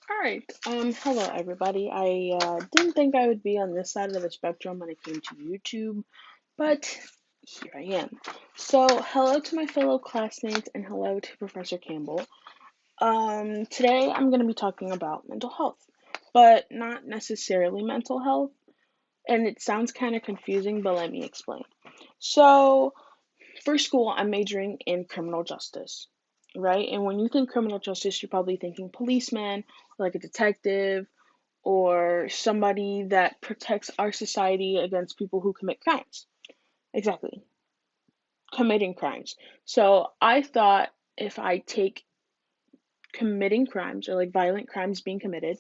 Hello everybody. I didn't think I would be on this side of the spectrum when it came to YouTube, but here I am. So, hello to my fellow classmates and hello to Professor Campbell. Today I'm going to be talking about mental health, but not necessarily mental health, and it sounds kind of confusing, but let me explain. So, for school, I'm majoring in criminal justice, right? And when you think criminal justice, you're probably thinking policeman, like a detective, or somebody that protects our society against people who commit crimes. Exactly, committing crimes. So I thought if I take committing crimes or like violent crimes being committed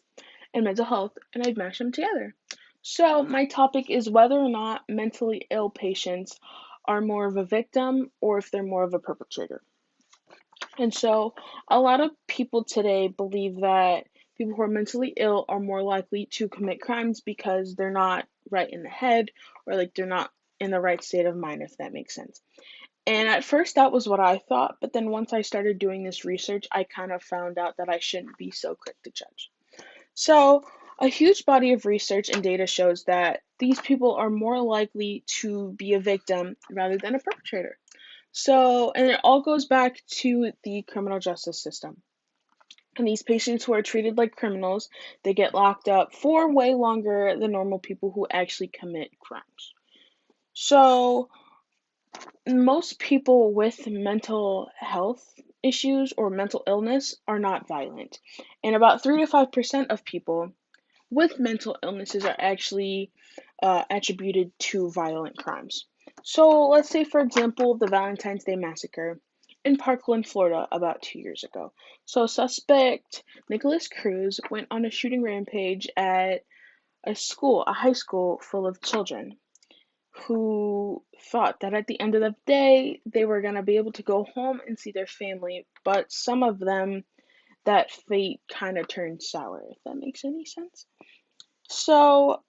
and mental health and I'd mash them together. So my topic is whether or not mentally ill patients are more of a victim or if they're more of a perpetrator. And so a lot of people today believe that people who are mentally ill are more likely to commit crimes because they're not right in the head or like they're not in the right state of mind, if that makes sense. And at first, that was what I thought, but then once I started doing this research, I kind of found out that I shouldn't be so quick to judge. So, a huge body of research and data shows that these people are more likely to be a victim rather than a perpetrator. So, and it all goes back to the criminal justice system. And these patients who are treated like criminals, they get locked up for way longer than normal people who actually commit crimes. So, most people with mental health issues or mental illness are not violent. And about 3 to 5% of people with mental illnesses are actually attributed to violent crimes. So, let's say, for example, the Valentine's Day Massacre in Parkland, Florida, about 2 years ago. So, suspect Nicholas Cruz went on a shooting rampage at a high school full of children who thought that at the end of the day they were going to be able to go home and see their family, but some of them, that fate kind of turned sour, if that makes any sense. So,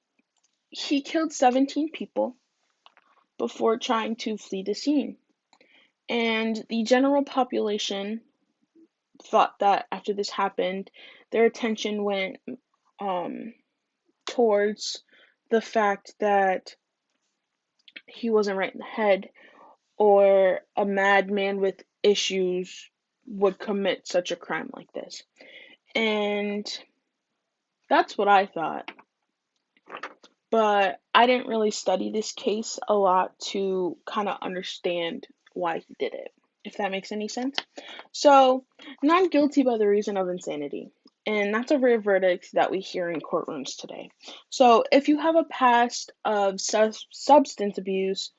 he killed 17 people before trying to flee the scene. And the general population thought that after this happened, their attention went um, towards the fact that he wasn't right in the head or a madman with issues would commit such a crime like this. And that's what I thought. But I didn't really study this case a lot to kind of understand why he did it, if that makes any sense. So, not guilty by the reason of insanity. And that's a rare verdict that we hear in courtrooms today. So, if you have a past of substance abuse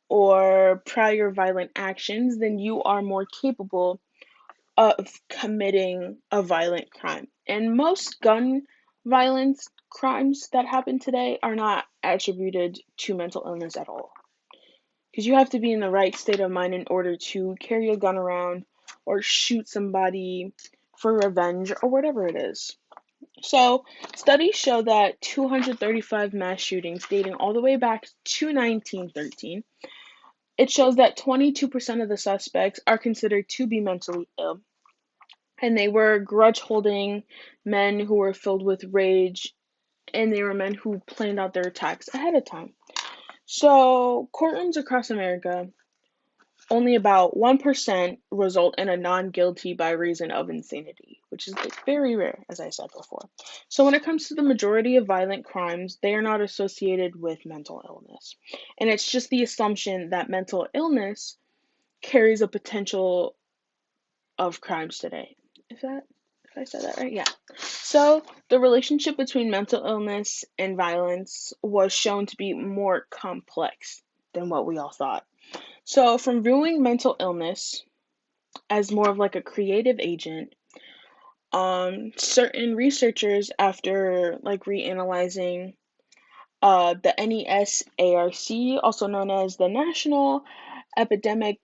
or prior violent actions, then you are more capable of committing a violent crime. And most gun violence crimes that happen today are not attributed to mental illness at all. Because you have to be in the right state of mind in order to carry a gun around or shoot somebody for revenge or whatever it is. So, studies show that 235 mass shootings dating all the way back to 1913, it shows that 22% of the suspects are considered to be mentally ill, and they were grudge holding men who were filled with rage, and they were men who planned out their attacks ahead of time. So, courtrooms across America, only about 1% result in a non guilty by reason of insanity, which is like very rare, as I said before. So, when it comes to the majority of violent crimes, they are not associated with mental illness. And it's just the assumption that mental illness carries a potential of crimes today. Is that, if I said that right? Yeah. So, the relationship between mental illness and violence was shown to be more complex than what we all thought. So, from viewing mental illness as more of like a creative agent, certain researchers, after like reanalyzing the NESARC, also known as the National Epidemic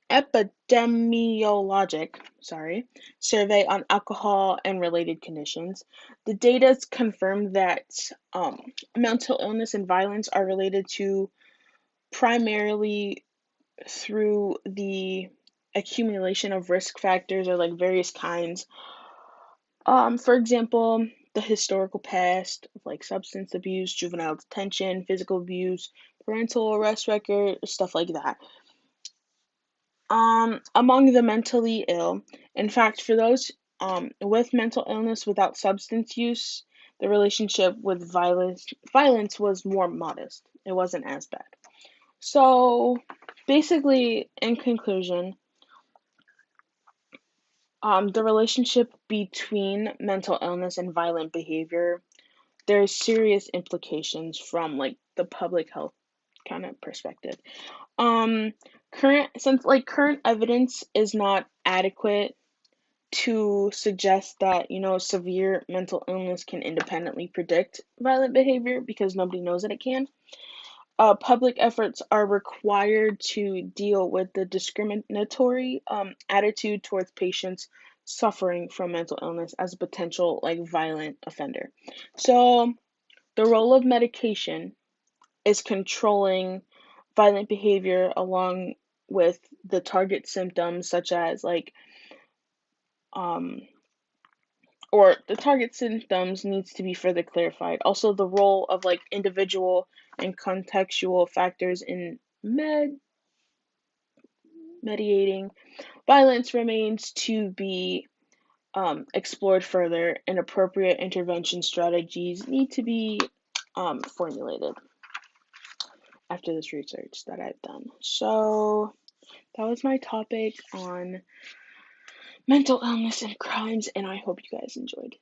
epidemiologic survey on alcohol and related conditions. The data confirmed that mental illness and violence are related to primarily through the accumulation of risk factors or like various kinds For example, the historical past of like substance abuse, juvenile detention, physical abuse, parental arrest record, stuff like that. Among the mentally ill, in fact, for those with mental illness without substance use, the relationship with violence was more modest. It wasn't as bad. So, basically, in conclusion, the relationship between mental illness and violent behavior, there's serious implications from like the public health kind of perspective. Um, current evidence is not adequate to suggest that, severe mental illness can independently predict violent behavior because nobody knows that it can. Public efforts are required to deal with the discriminatory attitude towards patients suffering from mental illness as a potential like violent offender. So the role of medication is controlling violent behavior along with the target symptoms such as like um or the target symptoms needs to be further clarified. Also, the role of like individual and contextual factors in mediating violence remains to be explored further, and appropriate intervention strategies need to be formulated after this research that I've done. So, that was my topic on mental illness and crimes, and I hope you guys enjoyed.